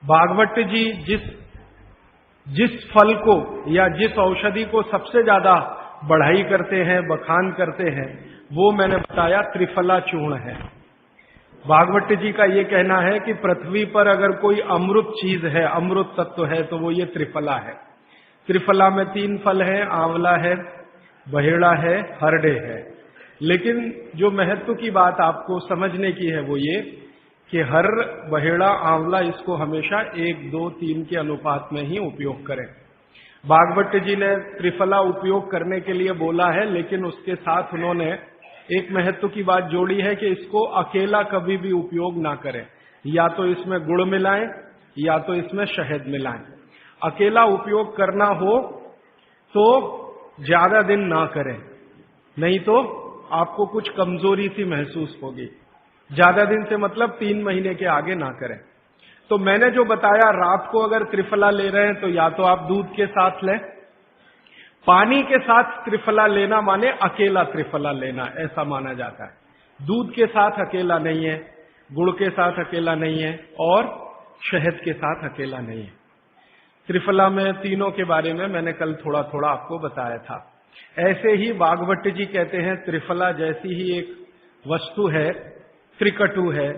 भागवत जी जिस फल को या जिस औषधि को सबसे ज्यादा बढ़ाई करते हैं, बखान करते हैं, वो मैंने बताया त्रिफला चूर्ण है। भागवत जी का ये कहना है कि पृथ्वी पर अगर कोई अमृत चीज है, अमृत तत्व है, तो वो ये त्रिफला है। त्रिफला में 3 फल है, आंवला है, बहेड़ा है, हरडे है। लेकिन जो महत्व की बात आपको समझने की है वो ये कि हर बहेड़ा आंवला इसको हमेशा 1, 2, 3 के अनुपात में ही उपयोग करें। भागवत जी ने त्रिफला उपयोग करने के लिए बोला है, लेकिन उसके साथ उन्होंने एक महत्व की बात जोड़ी है कि इसको अकेला कभी भी उपयोग ना करें, या तो इसमें गुड़ मिलाएं या तो इसमें शहद मिलाएं। अकेला उपयोग करना हो तो ज्यादा दिन ना करें, नहीं तो आपको कुछ कमजोरी सी महसूस होगी। ज्यादा दिन से मतलब 3 महीने के आगे ना करें। तो मैंने जो बताया, रात को अगर त्रिफला ले रहे हैं तो या तो आप दूध के साथ लें, पानी के साथ त्रिफला लेना माने अकेला त्रिफला लेना, ऐसा माना जाता है। दूध के साथ अकेला नहीं है, गुड़ के साथ अकेला नहीं है, और शहद के साथ अकेला नहीं है। त्रिफला में तीनों के बारे में मैंने कल थोड़ा थोड़ा आपको बताया था। ऐसे ही भागवत जी कहते हैं त्रिफला जैसी ही एक वस्तु है, त्रिकटु है।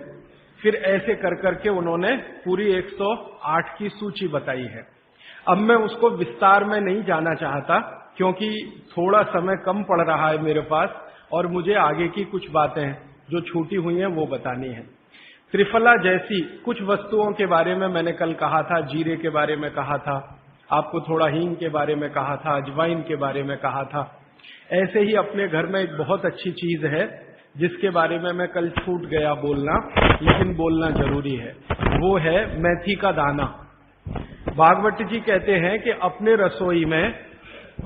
फिर ऐसे कर करके उन्होंने पूरी 108 की सूची बताई है। अब मैं उसको विस्तार में नहीं जाना चाहता, क्योंकि थोड़ा समय कम पड़ रहा है मेरे पास, और मुझे आगे की कुछ बातें जो छूटी हुई हैं वो बतानी है। त्रिफला जैसी कुछ वस्तुओं के बारे में मैंने कल कहा था, जीरे के बारे में कहा था, आपको थोड़ा हींग के बारे में कहा था, अजवाइन के बारे में कहा था। ऐसे ही अपने घर में एक बहुत अच्छी चीज है जिसके बारे में मैं कल छूट गया बोलना, लेकिन बोलना जरूरी है, वो है मेथी का दाना। भागवत जी कहते हैं कि अपने रसोई में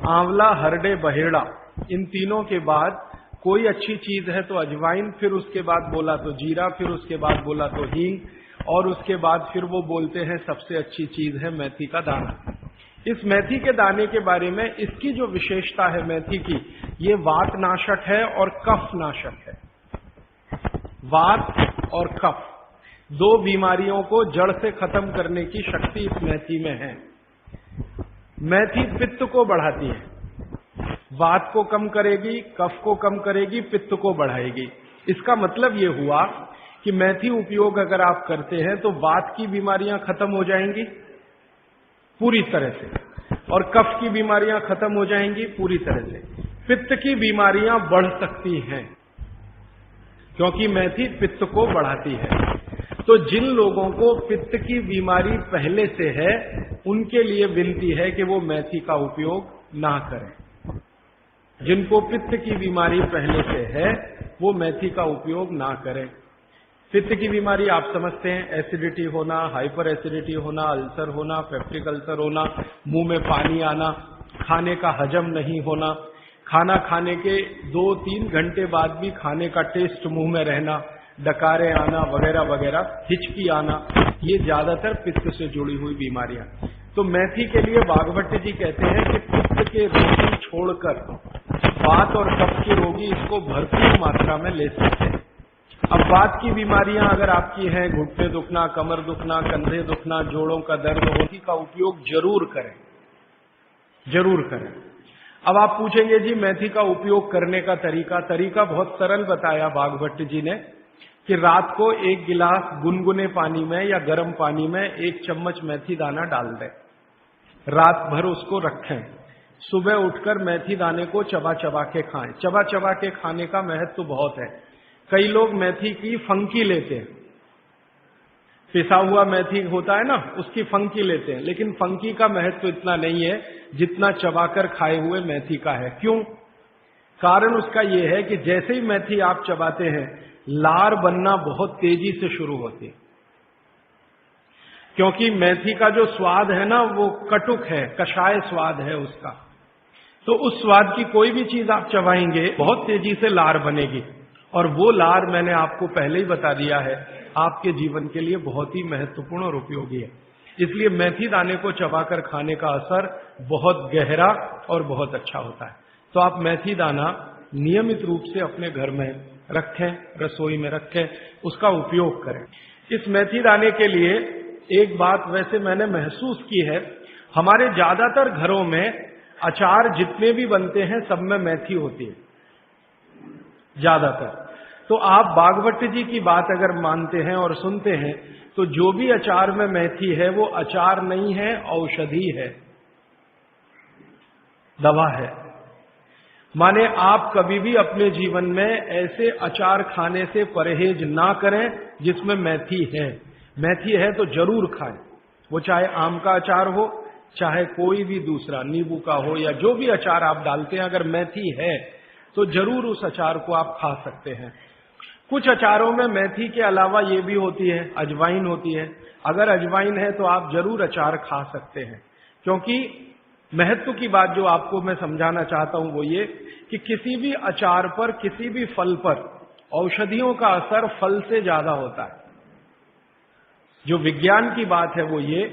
आंवला, हरडे, बहेड़ा, इन तीनों के बाद कोई अच्छी चीज है तो अजवाइन, फिर उसके बाद बोला तो जीरा, फिर उसके बाद बोला तो हींग, और उसके बाद फिर वो बोलते हैं सबसे अच्छी चीज है मेथी का दाना। इस मेथी के दाने के बारे में इसकी जो विशेषता है मेथी की, ये वात नाशक है और कफ नाशक है। वात और कफ 2 बीमारियों को जड़ से खत्म करने की शक्ति इस मेथी में है। मेथी पित्त को बढ़ाती है, वात को कम करेगी, कफ को कम करेगी, पित्त को बढ़ाएगी। इसका मतलब ये हुआ कि मेथी उपयोग अगर आप करते हैं तो वात की बीमारियां खत्म हो जाएंगी पूरी तरह से, और कफ की बीमारियां खत्म हो जाएंगी पूरी तरह से। पित्त की बीमारियां बढ़ सकती हैं क्योंकि मेथी पित्त को बढ़ाती है। तो जिन लोगों को पित्त की बीमारी पहले से है, उनके लिए विनती है कि वो मेथी का उपयोग ना करें। जिनको पित्त की बीमारी पहले से है वो मेथी का उपयोग ना करें। पित्त की बीमारी आप समझते हैं, एसिडिटी होना, हाइपर एसिडिटी होना, अल्सर होना, पेप्टिक अल्सर होना, मुंह में पानी आना, खाने का हजम नहीं होना, खाना खाने के 2-3 घंटे बाद भी खाने का टेस्ट मुंह में रहना, डकारे आना वगैरह वगैरह, हिचकी आना, ये ज्यादातर पित्त से जुड़ी हुई बीमारियां। तो मेथी के लिए भागवत जी कहते हैं कि पित्त के रोगी छोड़कर वात और कफ के रोगी इसको भरपूर मात्रा में ले सकते हैं। अब वात की बीमारियां अगर आपकी हैं, घुटने दुखना, कमर दुखना, कंधे दुखना, जोड़ों का दर्द, मेथी का उपयोग जरूर करें, जरूर करें। अब आप पूछेंगे जी मेथी का उपयोग करने का तरीका बहुत सरल बताया भागवत जी ने, कि रात को 1 गिलास गुनगुने पानी में या गर्म पानी में 1 चम्मच मेथी दाना डाल दें, रात भर उसको रखें, सुबह उठकर मेथी दाने को चबा चबा के खाएं। चबा चबा के खाने का महत्व बहुत है। कई लोग मेथी की फंकी लेते हैं, पिसा हुआ मेथी होता है ना, उसकी फंकी लेते हैं, लेकिन फंकी का महत्व इतना नहीं है जितना चबाकर खाए हुए मेथी का है। क्यों? कारण उसका यह है कि जैसे ही मेथी आप चबाते हैं, लार बनना बहुत तेजी से शुरू होती है, क्योंकि मेथी का जो स्वाद है ना वो कटुक है, कषाय स्वाद है उसका। तो उस स्वाद की कोई भी चीज आप चबाएंगे बहुत तेजी से लार बनेगी, और वो लार मैंने आपको पहले ही बता दिया है आपके जीवन के लिए बहुत ही महत्वपूर्ण और उपयोगी है। इसलिए मेथी दाने को चबाकर खाने का असर बहुत गहरा और बहुत अच्छा होता है। तो आप मेथी दाना नियमित रूप से अपने घर में रखें, रसोई में रखें, उसका उपयोग करें। इस मेथी दाने के लिए एक बात वैसे मैंने महसूस की है, हमारे ज्यादातर घरों में अचार जितने भी बनते हैं सब में मेथी होती है, ज्यादातर। तो आप बागवट जी की बात अगर मानते हैं और सुनते हैं तो जो भी अचार में मेथी है वो अचार नहीं है, औषधि है, दवा है। माने आप कभी भी अपने जीवन में ऐसे अचार खाने से परहेज ना करें जिसमें मेथी है। मेथी है तो जरूर खाएं, वो चाहे आम का अचार हो, चाहे कोई भी दूसरा नींबू का हो, या जो भी अचार आप डालते हैं, अगर मेथी है तो जरूर उस अचार को आप खा सकते हैं। कुछ अचारों में मेथी के अलावा ये भी होती है, अजवाइन होती है। अगर अजवाइन है तो आप जरूर अचार खा सकते हैं, क्योंकि महत्व की बात जो आपको मैं समझाना चाहता हूं वो ये कि किसी भी अचार पर, किसी भी फल पर औषधियों का असर फल से ज्यादा होता है। जो विज्ञान की बात है वो ये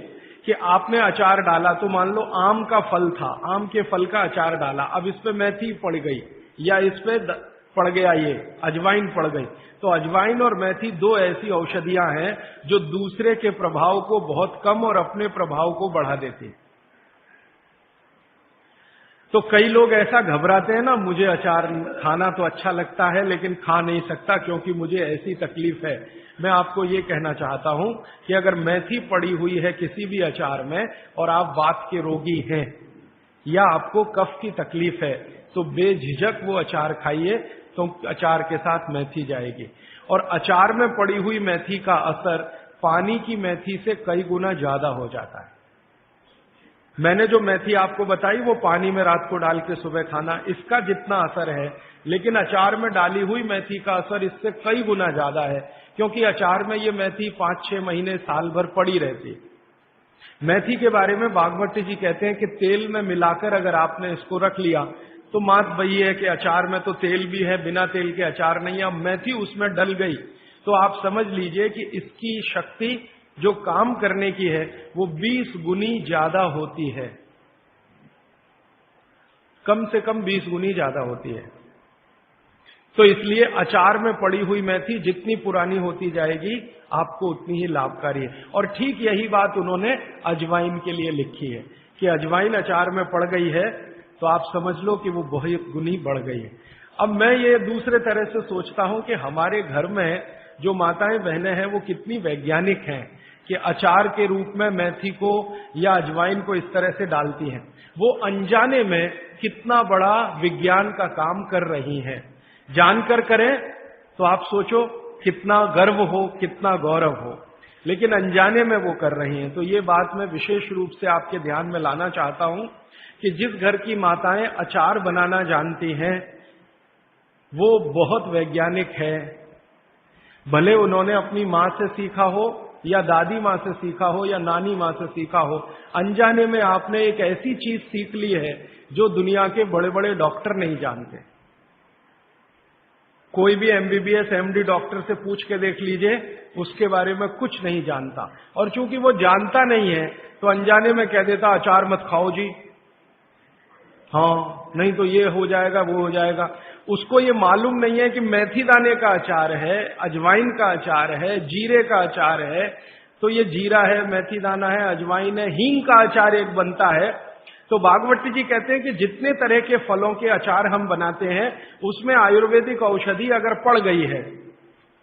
कि आपने अचार डाला, तो मान लो आम का फल था, आम के फल का अचार डाला, अब इस पे मेथी पड़ गई या इस पे पड़ गया ये अजवाइन पड़ गई, तो अजवाइन और मेथी दो ऐसी औषधियां हैं जो दूसरे के प्रभाव को बहुत कम और अपने प्रभाव को बढ़ा देती है। तो कई लोग ऐसा घबराते हैं ना, मुझे अचार खाना तो अच्छा लगता है लेकिन खा नहीं सकता क्योंकि मुझे ऐसी तकलीफ है। मैं आपको ये कहना चाहता हूं कि अगर मेथी पड़ी हुई है किसी भी अचार में और आप वात के रोगी हैं या आपको कफ की तकलीफ है तो बेझिझक वो अचार खाइए, तो अचार के साथ मेथी जाएगी। और अचार में पड़ी हुई मेथी का असर पानी की मेथी से कई गुना ज्यादा हो जाता है। मैंने जो मेथी आपको बताई वो पानी में रात को डाल के सुबह खाना, इसका जितना असर है, लेकिन अचार में डाली हुई मेथी का असर इससे कई गुना ज्यादा है, क्योंकि अचार में ये मेथी 5-6 महीने साल भर पड़ी रहती है। मेथी के बारे में बागवती जी कहते हैं कि तेल में मिलाकर अगर आपने इसको रख लिया तो बात वही है कि अचार में तो तेल भी है, बिना तेल के अचार नहीं है। अब मेथी उसमें डल गई तो आप समझ लीजिए कि इसकी शक्ति जो काम करने की है वो 20 गुनी ज्यादा होती है, कम से कम 20 गुनी ज्यादा होती है। तो इसलिए अचार में पड़ी हुई मेथी जितनी पुरानी होती जाएगी आपको उतनी ही लाभकारी है। और ठीक यही बात उन्होंने अजवाइन के लिए लिखी है कि अजवाइन अचार में पड़ गई है तो आप समझ लो कि वो बहुत गुनी बढ़ गई है। अब मैं ये दूसरे तरह से सोचता हूं कि हमारे घर में जो माताएं बहनें हैं वो कितनी वैज्ञानिक हैं कि अचार के रूप में मेथी को या अजवाइन को इस तरह से डालती हैं। वो अनजाने में कितना बड़ा विज्ञान का काम कर रही हैं। जानकर करें तो आप सोचो कितना गर्व हो, कितना गौरव हो, लेकिन अनजाने में वो कर रही हैं। तो ये बात मैं विशेष रूप से आपके ध्यान में लाना चाहता हूं कि जिस घर की माताएं अचार बनाना जानती हैं वो बहुत वैज्ञानिक है। भले उन्होंने अपनी मां से सीखा हो या दादी मां से सीखा हो या नानी मां से सीखा हो, अनजाने में आपने एक ऐसी चीज सीख ली है जो दुनिया के बड़े बड़े डॉक्टर नहीं जानते। कोई भी MBBS MD डॉक्टर से पूछ के देख लीजिए, उसके बारे में कुछ नहीं जानता। और चूंकि वो जानता नहीं है तो अनजाने में कह देता अचार मत खाओ जी, हाँ नहीं तो ये हो जाएगा वो हो जाएगा। उसको ये मालूम नहीं है कि मेथी दाने का अचार है, अजवाइन का अचार है, जीरे का अचार है, तो ये जीरा है, मेथी दाना है, अजवाइन है, हींग का अचार एक बनता है। तो बागवती जी कहते हैं कि जितने तरह के फलों के अचार हम बनाते हैं उसमें आयुर्वेदिक औषधि अगर पड़ गई है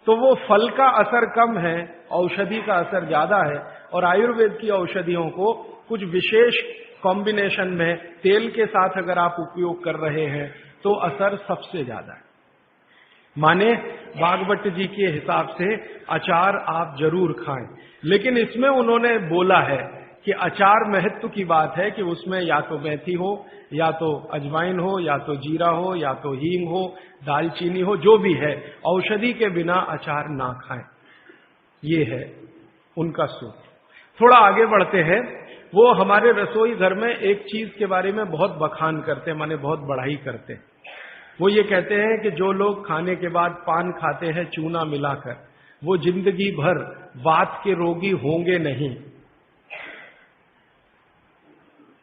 तो वो फल का असर कम है, औषधि का असर ज्यादा है। और आयुर्वेद की औषधियों को कुछ विशेष कॉम्बिनेशन में तेल के साथ अगर आप उपयोग कर रहे हैं तो असर सबसे ज्यादा है। माने बागवती जी के हिसाब से अचार आप जरूर खाएं, लेकिन इसमें उन्होंने बोला है कि अचार महत्व की बात है कि उसमें या तो मेथी हो, या तो अजवाइन हो, या तो जीरा हो, या तो हींग हो, दालचीनी हो, जो भी है, औषधि के बिना अचार ना खाएं। ये है उनका सूत्र। थोड़ा आगे बढ़ते हैं। वो हमारे रसोई घर में एक चीज के बारे में बहुत बखान करते हैं, माने बहुत बढ़ाई करते हैं। वो ये कहते हैं कि जो लोग खाने के बाद पान खाते हैं चूना मिलाकर, वो जिंदगी भर वात के रोगी होंगे नहीं।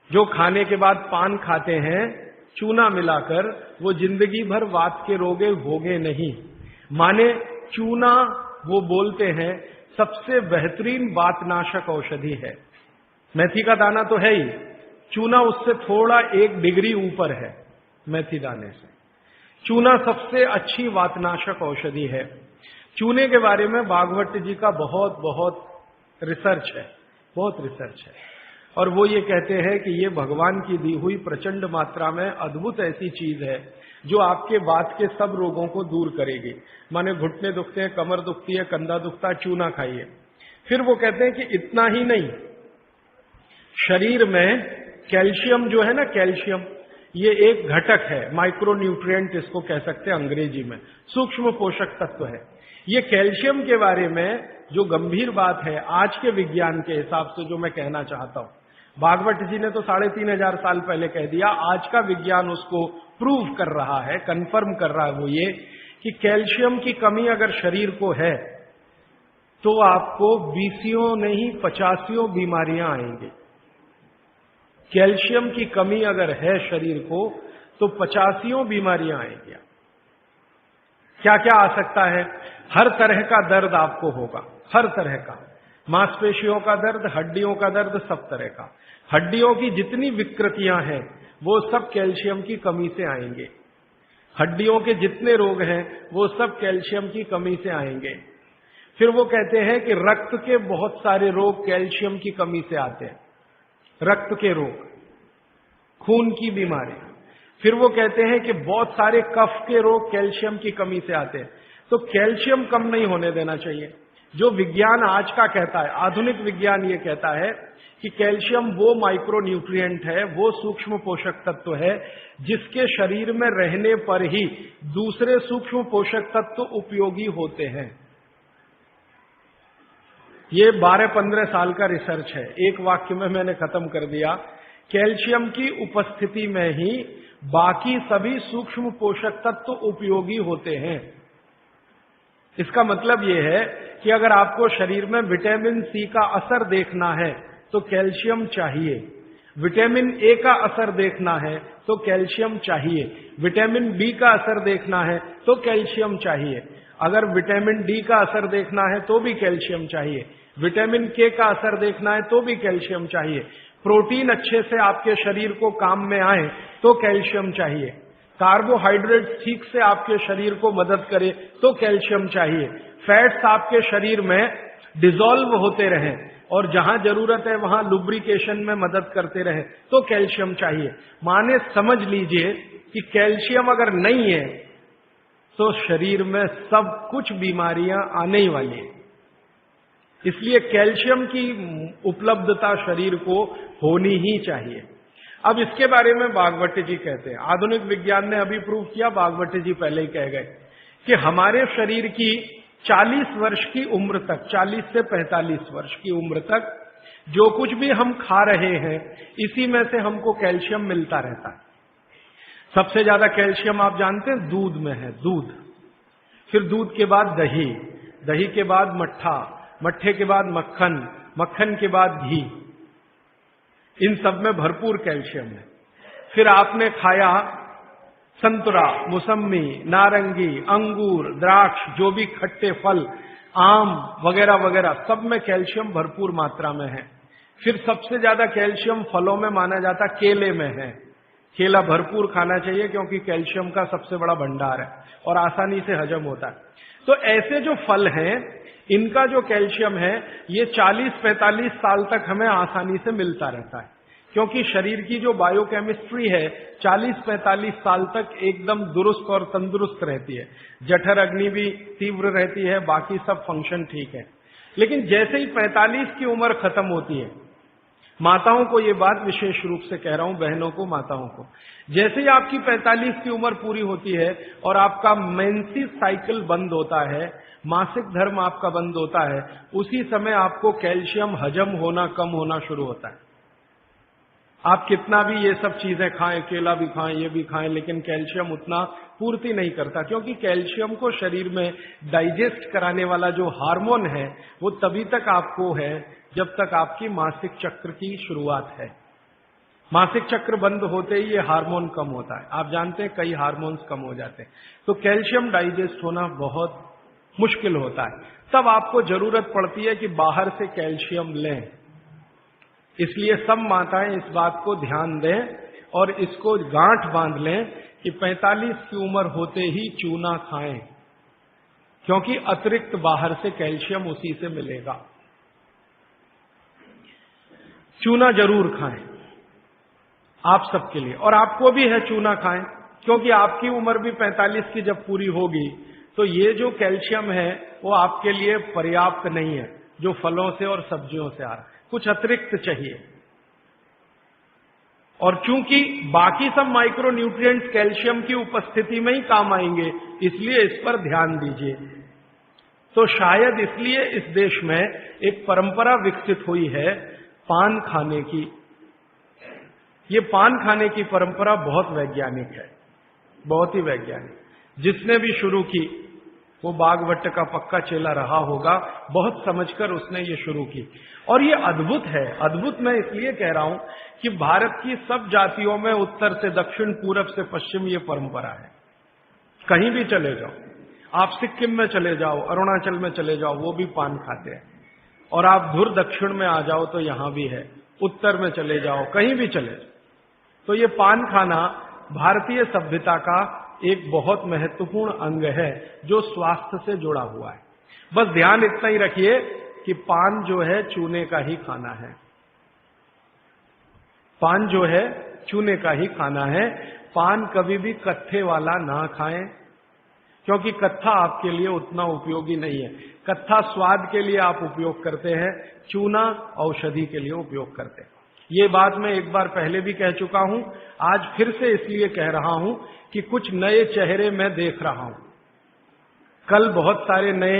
जो खाने के बाद पान खाते हैं चूना मिलाकर, वो जिंदगी भर वात के रोगे होंगे नहीं। माने चूना वो बोलते हैं सबसे बेहतरीन वातनाशक औषधि है। मेथी का दाना तो है ही, चूना उससे थोड़ा 1 डिग्री ऊपर है। मेथी दाने से चूना सबसे अच्छी वातनाशक औषधि है। चूने के बारे में भागवत जी का बहुत बहुत रिसर्च है, बहुत रिसर्च है, और वो ये कहते हैं कि ये भगवान की दी हुई प्रचंड मात्रा में अद्भुत ऐसी चीज है जो आपके वात के सब रोगों को दूर करेगी। माने घुटने दुखते हैं, कमर दुखती है, कंधा दुखता है, चूना खाइए। फिर वो कहते हैं कि इतना ही नहीं, शरीर में कैल्शियम जो है ना, कैल्शियम ये एक घटक है, माइक्रो न्यूट्रिएंट इसको कह सकते हैं अंग्रेजी में, सूक्ष्म पोषक तत्व है। ये कैल्शियम के बारे में जो गंभीर बात है आज के विज्ञान के हिसाब से जो मैं कहना चाहता हूं, भागवत जी ने तो 3500 साल पहले कह दिया, आज का विज्ञान उसको प्रूव कर रहा है, कंफर्म कर रहा है। वो ये कि कैल्शियम की कमी अगर शरीर को है तो आपको 20 नहीं 50 बीमारियां आएंगी। कैल्शियम की कमी अगर है शरीर को तो 50 बीमारियां आएंगी। क्या क्या आ सकता है? हर तरह का दर्द आपको होगा, हर तरह का, मांसपेशियों का दर्द, हड्डियों का दर्द, सब तरह का। हड्डियों की जितनी विकृतियां हैं वो सब कैल्शियम की कमी से आएंगे। हड्डियों के जितने रोग हैं वो सब कैल्शियम की कमी से आएंगे। फिर वो कहते हैं कि रक्त के बहुत सारे रोग कैल्शियम की कमी से आते हैं, रक्त के रोग, खून की बीमारी। फिर वो कहते हैं कि बहुत सारे कफ के रोग कैल्शियम की कमी से आते हैं। तो कैल्शियम कम नहीं होने देना चाहिए। जो विज्ञान आज का कहता है, आधुनिक विज्ञान ये कहता है कि कैल्शियम वो माइक्रो न्यूट्रिएंट है, वो सूक्ष्म पोषक तत्व है जिसके शरीर में रहने पर ही दूसरे सूक्ष्म पोषक तत्व उपयोगी होते हैं। ये 12-15 साल का रिसर्च है, एक वाक्य में मैंने खत्म कर दिया। कैल्शियम की उपस्थिति में ही बाकी सभी सूक्ष्म पोषक तत्व उपयोगी होते हैं। इसका मतलब यह है कि अगर आपको शरीर में विटामिन सी का असर देखना है तो कैल्शियम चाहिए, विटामिन ए का असर देखना है तो कैल्शियम चाहिए, विटामिन बी का असर देखना है तो कैल्शियम चाहिए, अगर विटामिन डी का असर देखना है तो भी कैल्शियम चाहिए, विटामिन के का असर देखना है तो भी कैल्शियम चाहिए, प्रोटीन अच्छे से आपके शरीर को काम में आए तो कैल्शियम चाहिए, कार्बोहाइड्रेट ठीक से आपके शरीर को मदद करे तो कैल्शियम चाहिए, फैट्स आपके शरीर में डिसॉल्व होते रहें और जहां जरूरत है वहां लुब्रिकेशन में मदद करते रहे तो कैल्शियम चाहिए। माने समझ लीजिए कि कैल्शियम अगर नहीं है तो शरीर में सब कुछ बीमारियां आने ही वाली है। इसलिए कैल्शियम की उपलब्धता शरीर को होनी ही चाहिए। अब इसके बारे में भागवत जी कहते हैं, आधुनिक विज्ञान ने अभी प्रूव किया, भागवत जी पहले ही कह गए कि हमारे शरीर की 40 वर्ष की उम्र तक, 40 से 45 वर्ष की उम्र तक जो कुछ भी हम खा रहे हैं इसी में से हमको कैल्शियम मिलता रहता है। सबसे ज्यादा कैल्शियम आप जानते हैं दूध में है, दूध, फिर दूध के बाद दही, दही के बाद मट्ठा, मट्ठे के बाद मक्खन, मक्खन के बाद घी, इन सब में भरपूर कैल्शियम है। फिर आपने खाया संतरा, मौसम्मी, नारंगी, अंगूर, द्राक्ष, जो भी खट्टे फल, आम वगैरह वगैरह, सब में कैल्शियम भरपूर मात्रा में है। फिर सबसे ज्यादा कैल्शियम फलों में माना जाता केले में है। केला भरपूर खाना चाहिए क्योंकि कैल्शियम का सबसे बड़ा भंडार है और आसानी से हजम होता है। तो ऐसे जो फल हैं इनका जो कैल्शियम है ये 40-45 साल तक हमें आसानी से मिलता रहता है, क्योंकि शरीर की जो बायोकेमिस्ट्री है 40-45 साल तक एकदम दुरुस्त और तंदुरुस्त रहती है। जठर अग्नि भी तीव्र रहती है, बाकी सब फंक्शन ठीक है। लेकिन जैसे ही 45 की उम्र खत्म होती है, माताओं को ये बात विशेष रूप से कह रहा हूं, बहनों को, माताओं को, जैसे ही आपकी 45 की उम्र पूरी होती है और आपका मेंसेस साइकिल बंद होता है, मासिक धर्म आपका बंद होता है, उसी समय आपको कैल्शियम हजम होना कम होना शुरू होता है। आप कितना भी ये सब चीजें खाएं, केला भी खाएं, ये भी खाएं, लेकिन कैल्शियम उतना पूर्ति नहीं करता, क्योंकि कैल्शियम को शरीर में डाइजेस्ट कराने वाला जो हार्मोन है वो तभी तक आपको है जब तक आपकी मासिक चक्र की शुरुआत है। मासिक चक्र बंद होते ही ये हार्मोन कम होता है। आप जानते हैं कई हार्मोन्स कम हो जाते हैं। तो कैल्शियम डाइजेस्ट होना बहुत मुश्किल होता है, तब आपको जरूरत पड़ती है कि बाहर से कैल्शियम लें। इसलिए सब माताएं इस बात को ध्यान दें और इसको गांठ बांध लें कि 45 की उम्र होते ही चूना खाएं, क्योंकि अतिरिक्त बाहर से कैल्शियम उसी से मिलेगा। चूना जरूर खाएं आप सबके लिए, और आपको भी है चूना खाएं, क्योंकि आपकी उम्र भी 45 की जब पूरी होगी तो ये जो कैल्शियम है वो आपके लिए पर्याप्त नहीं है, जो फलों से और सब्जियों से आ रहा है, कुछ अतिरिक्त चाहिए। और चूंकि बाकी सब माइक्रो न्यूट्रिएंट्स कैल्शियम की उपस्थिति में ही काम आएंगे, इसलिए इस पर ध्यान दीजिए। तो शायद इसलिए इस देश में एक परंपरा विकसित हुई है पान खाने की। ये पान खाने की परंपरा बहुत वैज्ञानिक है, बहुत ही वैज्ञानिक। जिसने भी शुरू की वो बागवट का पक्का चेला रहा होगा, बहुत समझकर उसने ये शुरू की। और ये अद्भुत है। अद्भुत मैं इसलिए कह रहा हूं कि भारत की सब जातियों में उत्तर से दक्षिण, पूरब से पश्चिम ये परंपरा है। कहीं भी चले जाओ, आप सिक्किम में चले जाओ, अरुणाचल में चले जाओ, वो भी पान खाते हैं। और आप धुर दक्षिण में आ जाओ तो यहां भी है, उत्तर में चले जाओ, कहीं भी चले जाओ। तो ये पान खाना भारतीय सभ्यता का एक बहुत महत्वपूर्ण अंग है जो स्वास्थ्य से जुड़ा हुआ है। बस ध्यान इतना ही रखिए कि पान जो है चूने का ही खाना है। पान जो है चूने का ही खाना है। पान कभी भी कत्थे वाला ना खाएं, क्योंकि कत्था आपके लिए उतना उपयोगी नहीं है। कत्था स्वाद के लिए आप उपयोग करते हैं, चूना औषधि के लिए उपयोग करते हैं। ये बात मैं एक बार पहले भी कह चुका हूं, आज फिर से इसलिए कह रहा हूं कि कुछ नए चेहरे मैं देख रहा हूं। कल बहुत सारे नए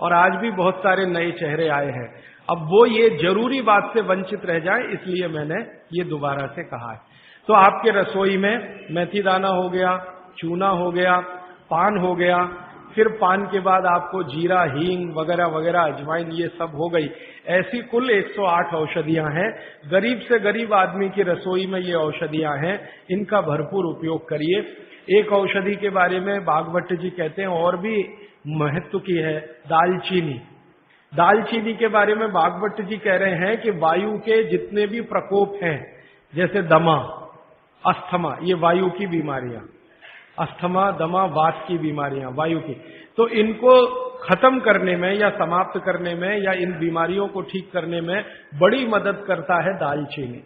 और आज भी बहुत सारे नए चेहरे आए हैं। अब वो ये जरूरी बात से वंचित रह जाए, इसलिए मैंने ये दोबारा से कहा है। तो आपके रसोई में मेथी दाना हो गया, चूना हो गया, पान हो गया, फिर पान के बाद आपको जीरा, हींग वगैरह वगैरह, अजवाइन, ये सब हो गई। ऐसी कुल 108 औषधियां हैं। गरीब से गरीब आदमी की रसोई में ये औषधियां हैं, इनका भरपूर उपयोग करिए। एक औषधि के बारे में बागवट जी कहते हैं और भी महत्व की है, दालचीनी। दालचीनी के बारे में बागवट जी कह रहे हैं कि वायु के जितने भी प्रकोप हैं, जैसे दमा, अस्थमा, ये वायु की बीमारियां, अस्थमा, दमा, वात की बीमारियां वायु की, तो इनको खत्म करने में या समाप्त करने में या इन बीमारियों को ठीक करने में बड़ी मदद करता है दालचीनी।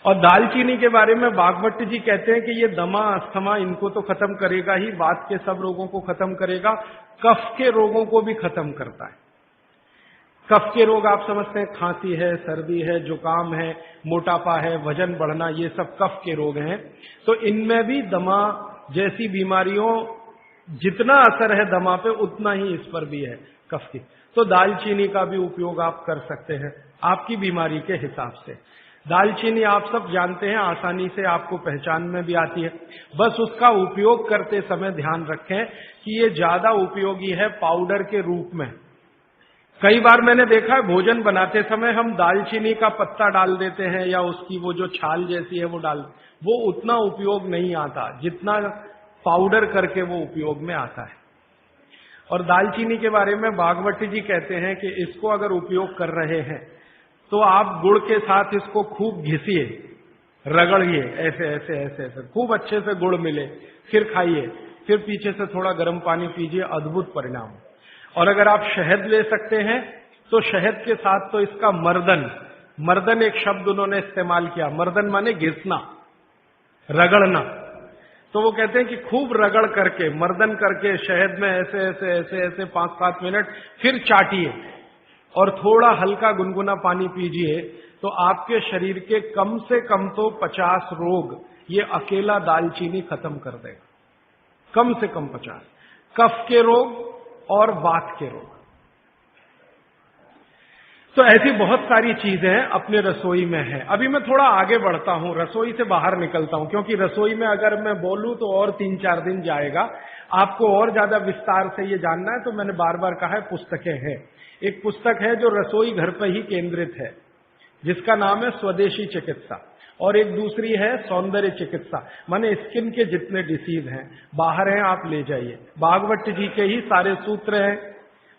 और दालचीनी के बारे में बागवट जी कहते हैं कि ये दमा, अस्थमा, इनको तो खत्म करेगा ही, वात के सब रोगों को खत्म करेगा, कफ के रोगों को भी खत्म करता है। कफ के रोग आप समझते हैं, खांसी है, सर्दी है, जुकाम है, मोटापा है, वजन बढ़ना, ये सब कफ के रोग हैं। तो इनमें भी दमा जैसी बीमारियों जितना असर है दमा पे, उतना ही इस पर भी है, कफ की। तो दालचीनी का भी उपयोग आप कर सकते हैं आपकी बीमारी के हिसाब से। दालचीनी आप सब जानते हैं, आसानी से आपको पहचान में भी आती है। बस उसका उपयोग करते समय ध्यान रखें कि ये ज्यादा उपयोगी है पाउडर के रूप में। कई बार मैंने देखा है भोजन बनाते समय हम दालचीनी का पत्ता डाल देते हैं या उसकी वो जो छाल जैसी है वो डाल, वो उतना उपयोग नहीं आता जितना पाउडर करके वो उपयोग में आता है। और दालचीनी के बारे में बागवती जी कहते हैं कि इसको अगर उपयोग कर रहे हैं तो आप गुड़ के साथ इसको खूब घिसिए, रगड़िए, ऐसे ऐसे ऐसे ऐसे खूब अच्छे से गुड़ मिले, फिर खाइए, फिर पीछे से थोड़ा गर्म पानी पीजिए, अद्भुत परिणाम। और अगर आप शहद ले सकते हैं तो शहद के साथ तो इसका मर्दन, मर्दन एक शब्द उन्होंने इस्तेमाल किया, मर्दन माने घिसना, रगड़ना। तो वो कहते हैं कि खूब रगड़ करके, मर्दन करके शहद में ऐसे ऐसे ऐसे ऐसे 5-7 मिनट, फिर चाटिए और थोड़ा हल्का गुनगुना पानी पीजिए, तो आपके शरीर के कम से कम तो 50 रोग ये अकेला दालचीनी खत्म कर देगा, कम से कम 50। कफ के रोग और वात के रोग। तो ऐसी बहुत सारी चीजें अपने रसोई में हैं। अभी मैं थोड़ा आगे बढ़ता हूं, रसोई से बाहर निकलता हूं, क्योंकि रसोई में अगर मैं बोलूं तो और 3-4 दिन जाएगा। आपको और ज्यादा विस्तार से ये जानना है तो मैंने बार बार कहा है, पुस्तकें हैं। एक पुस्तक है जो रसोई घर पर ही केंद्रित है, जिसका नाम है स्वदेशी चिकित्सा। और एक दूसरी है सौंदर्य चिकित्सा, माने स्किन के जितने डिसीज हैं बाहर हैं आप ले जाइए। भागवत जी के ही सारे सूत्र हैं।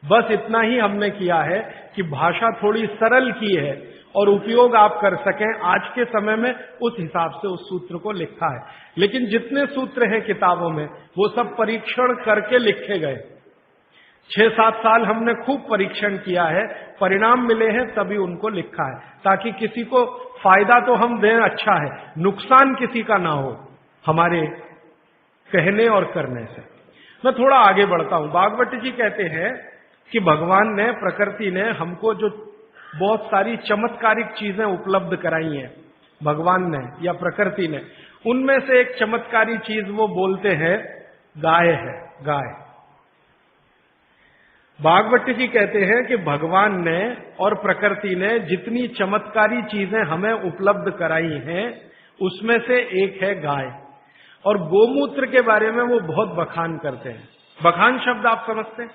बस इतना ही हमने किया है कि भाषा थोड़ी सरल की है और उपयोग आप कर सकें आज के समय में, उस हिसाब से उस सूत्र को लिखा है। लेकिन जितने सूत्र हैं किताबों में वो सब परीक्षण करके लिखे गए। 6-7 साल हमने खूब परीक्षण किया है, परिणाम मिले हैं तभी उनको लिखा है, ताकि किसी को फायदा तो हम दें अच्छा है, नुकसान किसी का ना हो हमारे कहने और करने से। मैं थोड़ा आगे बढ़ता हूं। भागवत जी कहते हैं कि भगवान ने, प्रकृति ने हमको जो बहुत सारी चमत्कारिक चीजें उपलब्ध कराई हैं, भगवान ने या प्रकृति ने, उनमें से एक चमत्कारी चीज वो बोलते हैं गाय है। गाय, भागवत जी कहते हैं कि भगवान ने और प्रकृति ने जितनी चमत्कारी चीजें हमें उपलब्ध कराई हैं उसमें से एक है गाय। और गोमूत्र के बारे में वो बहुत बखान करते हैं। बखान शब्द आप समझते हैं,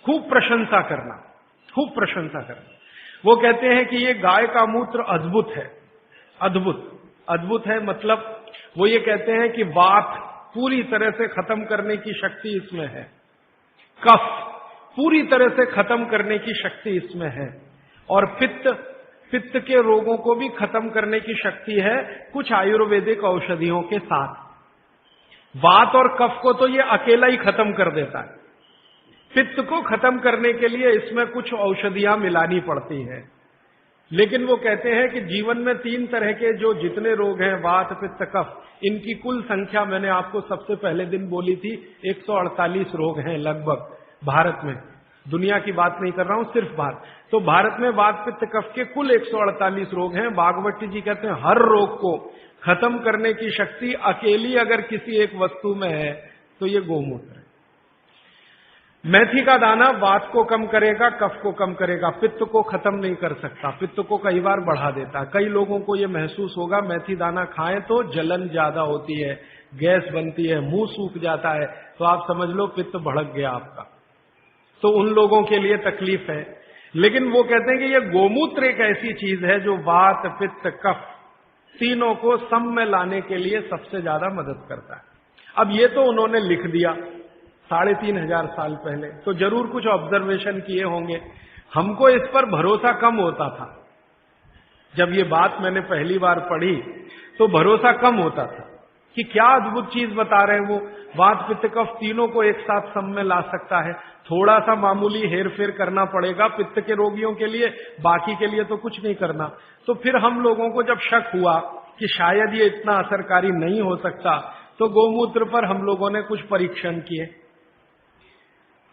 खूब प्रशंसा करना, खूब प्रशंसा करना। वो कहते हैं कि ये गाय का मूत्र अद्भुत है। अद्भुत, अद्भुत है मतलब वो ये कहते हैं कि वात पूरी तरह से खत्म करने की शक्ति इसमें है, कफ पूरी तरह से खत्म करने की शक्ति इसमें है, और पित्त के रोगों को भी खत्म करने की शक्ति है कुछ आयुर्वेदिक औषधियों के साथ। वात और कफ को तो ये अकेला ही खत्म कर देता है, पित्त को खत्म करने के लिए इसमें कुछ औषधियां मिलानी पड़ती हैं। लेकिन वो कहते हैं कि जीवन में 3 तरह के जो जितने रोग हैं, वात, पित्त, कफ, इनकी कुल संख्या मैंने आपको सबसे पहले दिन बोली थी 148 रोग हैं लगभग भारत में। दुनिया की बात नहीं कर रहा हूं, सिर्फ भारत। तो भारत में वात, पित्त, कफ के कुल 148 रोग हैं। भागवत जी कहते हैं हर रोग को खत्म करने की शक्ति अकेली अगर किसी एक वस्तु में है तो ये गोमूत्र है। मेथी का दाना वात को कम करेगा, कफ को कम करेगा, पित्त को खत्म नहीं कर सकता, पित्त को कई बार बढ़ा देता है। कई लोगों को यह महसूस होगा मेथी दाना खाएं तो जलन ज्यादा होती है, गैस बनती है, मुंह सूख जाता है, तो आप समझ लो पित्त भड़क गया आपका। तो उन लोगों के लिए तकलीफ है। लेकिन वो कहते हैं कि यह गोमूत्र एक ऐसी चीज है जो वात, पित्त, कफ तीनों को सम में लाने के लिए सबसे ज्यादा मदद करता है। अब ये तो उन्होंने लिख दिया 3500 साल पहले, तो जरूर कुछ ऑब्जर्वेशन किए होंगे। हमको इस पर भरोसा कम होता था। जब ये बात मैंने पहली बार पढ़ी तो भरोसा कम होता था कि क्या अद्भुत चीज बता रहे हैं वो, वात, पित्त, कफ तीनों को एक साथ सम में ला सकता है। थोड़ा सा मामूली हेरफेर करना पड़ेगा पित्त के रोगियों के लिए, बाकी के लिए तो कुछ नहीं करना। तो फिर हम लोगों को जब शक हुआ कि शायद ये इतना असरकारी नहीं हो सकता, तो गोमूत्र पर हम लोगों ने कुछ परीक्षण किए।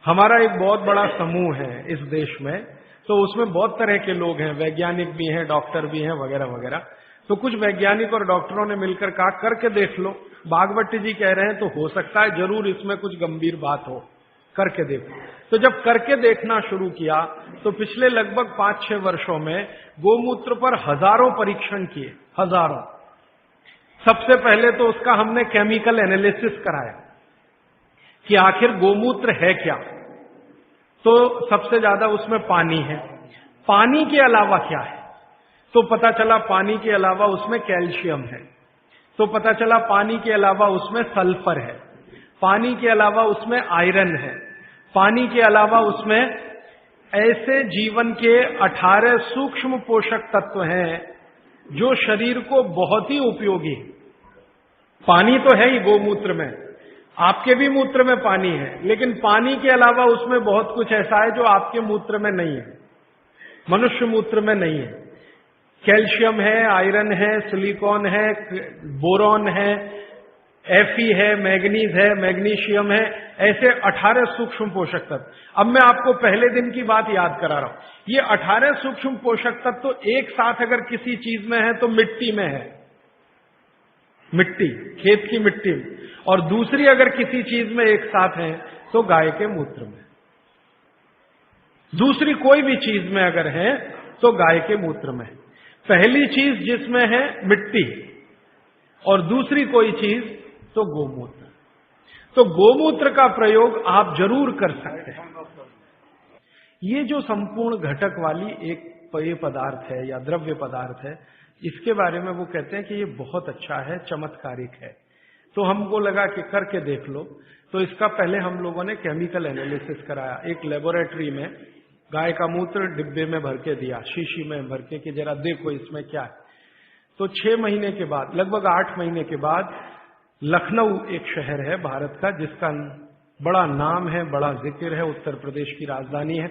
हमारा एक बहुत बड़ा समूह है इस देश में, तो उसमें बहुत तरह के लोग हैं, वैज्ञानिक भी हैं, डॉक्टर भी हैं, वगैरह वगैरह। तो कुछ वैज्ञानिक और डॉक्टरों ने मिलकर कहा करके देख लो। भागवत जी कह रहे हैं तो हो सकता है जरूर इसमें कुछ गंभीर बात हो, करके देखो। तो जब करके देखना शुरू किया तो पिछले लगभग 5-6 वर्षों में गोमूत्र पर हजारों परीक्षण किए, हजारों। सबसे पहले तो उसका हमने केमिकल एनालिसिस कराया कि आखिर गोमूत्र है क्या। तो सबसे ज्यादा उसमें पानी है। पानी के अलावा क्या है? तो पता चला पानी के अलावा उसमें कैल्शियम है। तो पता चला पानी के अलावा उसमें सल्फर है। पानी के अलावा उसमें आयरन है। पानी के अलावा उसमें ऐसे जीवन के 18 सूक्ष्म पोषक तत्व हैं जो शरीर को बहुत ही उपयोगी है। पानी तो है ही गोमूत्र में, आपके भी मूत्र में पानी है, लेकिन पानी के अलावा उसमें बहुत कुछ ऐसा है जो आपके मूत्र में नहीं है, मनुष्य मूत्र में नहीं है। कैल्शियम है, आयरन है, सिलिकॉन है, बोरॉन है, Fe है, मैग्नीज है, मैग्नीशियम है, ऐसे 18 सूक्ष्म पोषक तत्व। अब मैं आपको पहले दिन की बात याद करा रहा हूं। ये 18 सूक्ष्म पोषक तत्व तो एक साथ अगर किसी चीज में है तो मिट्टी में है, मिट्टी, खेत की मिट्टी में, और दूसरी अगर किसी चीज में एक साथ है तो गाय के मूत्र में। दूसरी कोई भी चीज में अगर है तो गाय के मूत्र में। पहली चीज जिसमें है मिट्टी और दूसरी कोई चीज तो गोमूत्र। तो गोमूत्र का प्रयोग आप जरूर कर सकते हैं। ये जो संपूर्ण घटक वाली एक पेय पदार्थ है या द्रव्य पदार्थ है, इसके बारे में वो कहते हैं कि ये बहुत अच्छा है, चमत्कारिक है। तो हमको लगा कि करके देख लो। तो इसका पहले हम लोगों ने केमिकल एनालिसिस कराया। एक लेबोरेटरी में गाय का मूत्र डिब्बे में भर के दिया, शीशी में भर के, कि जरा देखो इसमें क्या है। तो 6 महीने के बाद, लगभग 8 महीने के बाद, लखनऊ एक शहर है भारत का जिसका बड़ा नाम है, बड़ा जिक्र है, उत्तर प्रदेश की राजधानी है।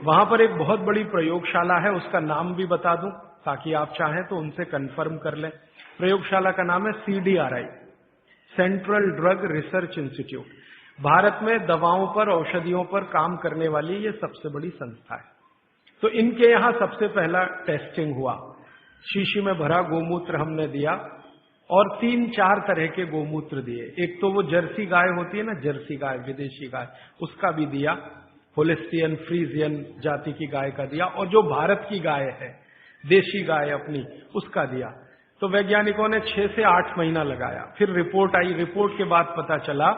वहां पर एक बहुत बड़ी प्रयोगशाला है, उसका नाम भी बता दूं ताकि आप चाहें तो उनसे कंफर्म कर लें। प्रयोगशाला का नाम है CDRI, central drug research institute. Bharat में दवाओं पर, औषधियों पर काम करने वाली ये सबसे बड़ी संस्था है। तो इनके यहां सबसे पहला टेस्टिंग हुआ। शीशी में भरा गोमूत्र हमने दिया और 3-4 तरह के गोमूत्र दिए। एक तो वो जर्सी गाय होती है ना, जर्सी गाय, विदेशी गाय, उसका भी दिया, होलिस्टियन फ्रीजियन जाति की गाय का दिया, और जो भारत की गाय है, देशी गाय अपनी, उसका दिया। तो वैज्ञानिकों ने 6 से 8 महीना लगाया। फिर रिपोर्ट आई। रिपोर्ट के बाद पता चला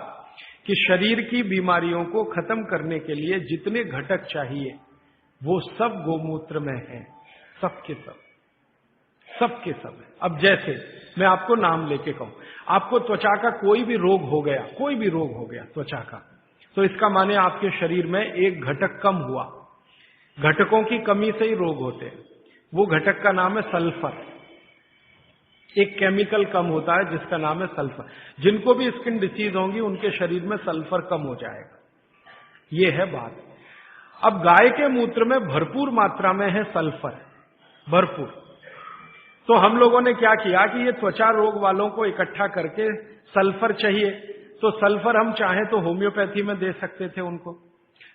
कि शरीर की बीमारियों को खत्म करने के लिए जितने घटक चाहिए वो सब गोमूत्र में हैं, सबके सब है। अब जैसे मैं आपको नाम लेके कहूं, आपको त्वचा का कोई भी रोग हो गया त्वचा का, तो इसका माने आपके शरीर में एक घटक कम हुआ। घटकों की कमी से ही रोग होते हैं। वो घटक का नाम है सल्फर। एक केमिकल कम होता है जिसका नाम है सल्फर। जिनको भी स्किन डिसीज होंगी उनके शरीर में सल्फर कम हो जाएगा। ये है बात। अब गाय के मूत्र में भरपूर मात्रा में है सल्फर, भरपूर। तो हम लोगों ने क्या किया कि ये त्वचा रोग वालों को इकट्ठा करके, सल्फर चाहिए तो सल्फर हम चाहें तो होम्योपैथी में दे सकते थे उनको,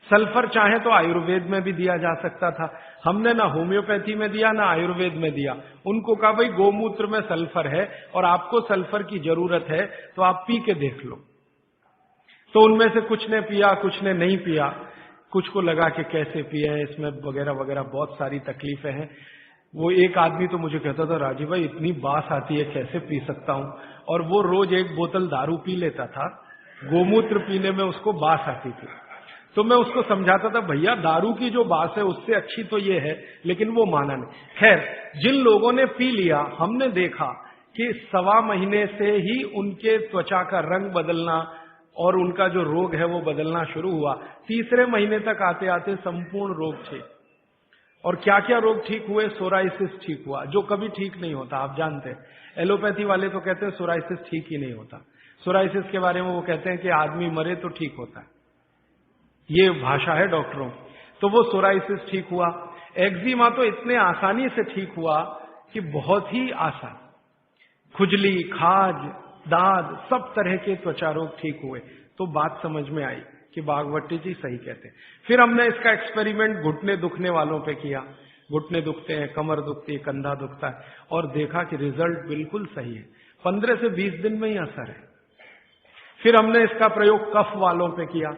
सल्फर चाहे तो आयुर्वेद में भी दिया जा सकता था। हमने ना होम्योपैथी में दिया ना आयुर्वेद में दिया। उनको कहा भाई गोमूत्र में सल्फर है और आपको सल्फर की जरूरत है तो आप पी के देख लो। तो उनमें से कुछ ने पिया, कुछ ने नहीं पिया, कुछ को लगा कि कैसे पिए, इसमें वगैरह वगैरह बहुत सारी तकलीफें हैं। वो एक आदमी तो मुझे कहता था, राजीव भाई इतनी बास आती है, कैसे पी सकता हूं। और वो रोज 1 बोतल दारू पी लेता था, गोमूत्र पीने में उसको बास आती थी। तो मैं उसको समझाता था, भैया दारू की जो बास है उससे अच्छी तो ये है, लेकिन वो माना नहीं। खैर, जिन लोगों ने पी लिया, हमने देखा कि 1.25 महीने से ही उनके त्वचा का रंग बदलना और उनका जो रोग है वो बदलना शुरू हुआ। 3रे महीने तक आते आते संपूर्ण रोग ठीक। और क्या क्या रोग ठीक हुए? सोराइसिस ठीक हुआ, जो कभी ठीक नहीं होता, आप जानते हैं। एलोपैथी वाले तो कहते हैं सोराइसिस ठीक ही नहीं होता। सोराइसिस के बारे में वो कहते हैं कि आदमी मरे तो ठीक होता है, ये भाषा है डॉक्टरों। तो वो सोराइसिस ठीक हुआ। एक्जिमा तो इतने आसानी से ठीक हुआ कि बहुत ही आसान। खुजली, खाज, दाद, सब तरह के त्वचा रोग ठीक हुए। तो बात समझ में आई कि बागवती जी सही कहते हैं। फिर हमने इसका एक्सपेरिमेंट घुटने दुखने वालों पे किया। घुटने दुखते हैं, कमर दुखती है, कंधा दुखता है, और देखा कि रिजल्ट बिल्कुल सही है। 15 से 20 दिन में ही असर है। फिर हमने इसका प्रयोग कफ वालों पे किया।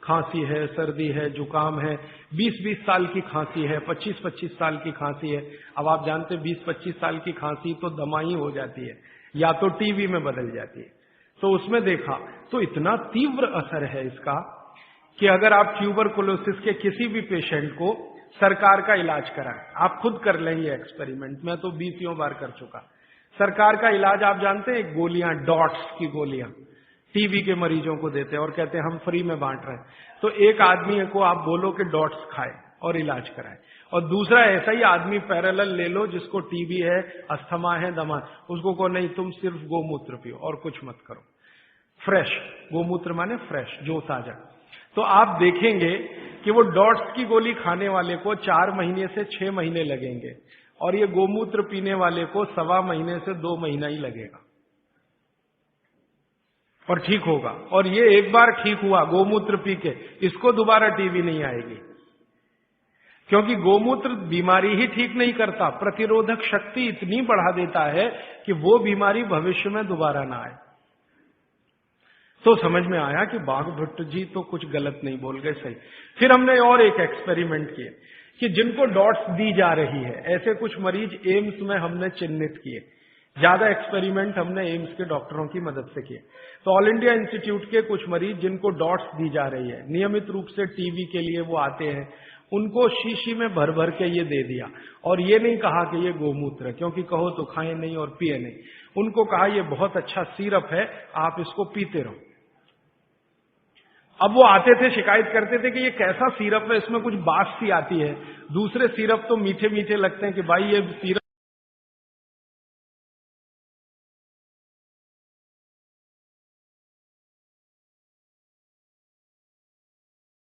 खांसी है, सर्दी है, जुकाम है, 20-20 साल की खांसी है, 25-25 साल की खांसी है। अब आप जानते 20-25 साल की खांसी तो दमाही हो जाती है या तो टीबी में बदल जाती है। तो उसमें देखा तो इतना तीव्र असर है इसका कि अगर आप ट्यूबरकुलोसिस के किसी भी पेशेंट को सरकार का इलाज कराएं, आप खुद कर लेंगे एक्सपेरिमेंट, मैं तो 20 बार कर चुका। सरकार का इलाज आप जानते हैं, गोलियां, डॉट्स की गोलियां टीबी के मरीजों को देते हैं और कहते हैं हम फ्री में बांट रहे हैं। तो एक आदमी को आप बोलो कि डॉट्स खाए और इलाज कराए, और दूसरा ऐसा ही आदमी पैरेलल ले लो जिसको टीबी है, अस्थमा है, दमा, उसको को नहीं तुम सिर्फ गोमूत्र पियो और कुछ मत करो। फ्रेश गोमूत्र माने फ्रेश, जो ताजा। तो आप देखेंगे कि वो डॉट्स की गोली खाने वाले को 4 महीने से 6 महीने लगेंगे और ये गोमूत्र पीने वाले को 1.25 महीने से 2 महीना ही लगेगा और ठीक होगा। और ये एक बार ठीक हुआ गोमूत्र पी के, इसको दोबारा टीबी नहीं आएगी, क्योंकि गोमूत्र बीमारी ही ठीक नहीं करता, प्रतिरोधक शक्ति इतनी बढ़ा देता है कि वो बीमारी भविष्य में दोबारा ना आए। तो समझ में आया कि बागभट्ट जी तो कुछ गलत नहीं बोल गए, सही। फिर हमने और एक एक्सपेरिमेंट किए कि जिनको डॉट्स दी जा रही है, ऐसे कुछ मरीज एम्स में हमने चिन्हित किए। ज्यादा एक्सपेरिमेंट हमने एम्स के डॉक्टरों की मदद से किए। तो ऑल इंडिया इंस्टीट्यूट के कुछ मरीज जिनको डॉट्स दी जा रही है, नियमित रूप से टीबी के लिए वो आते हैं, उनको शीशी में भर भर के ये दे दिया, और ये नहीं कहा कि ये गोमूत्र है, क्योंकि कहो तो खाएं नहीं और पिए नहीं। उनको कहा ये बहुत अच्छा सिरप है, आप इसको पीते रहो। अब वो आते थे, शिकायत करते थे कि ये कैसा सिरप है, इसमें कुछ बास सी आती है, दूसरे सिरप तो मीठे मीठे लगते हैं कि भाई ये सिरप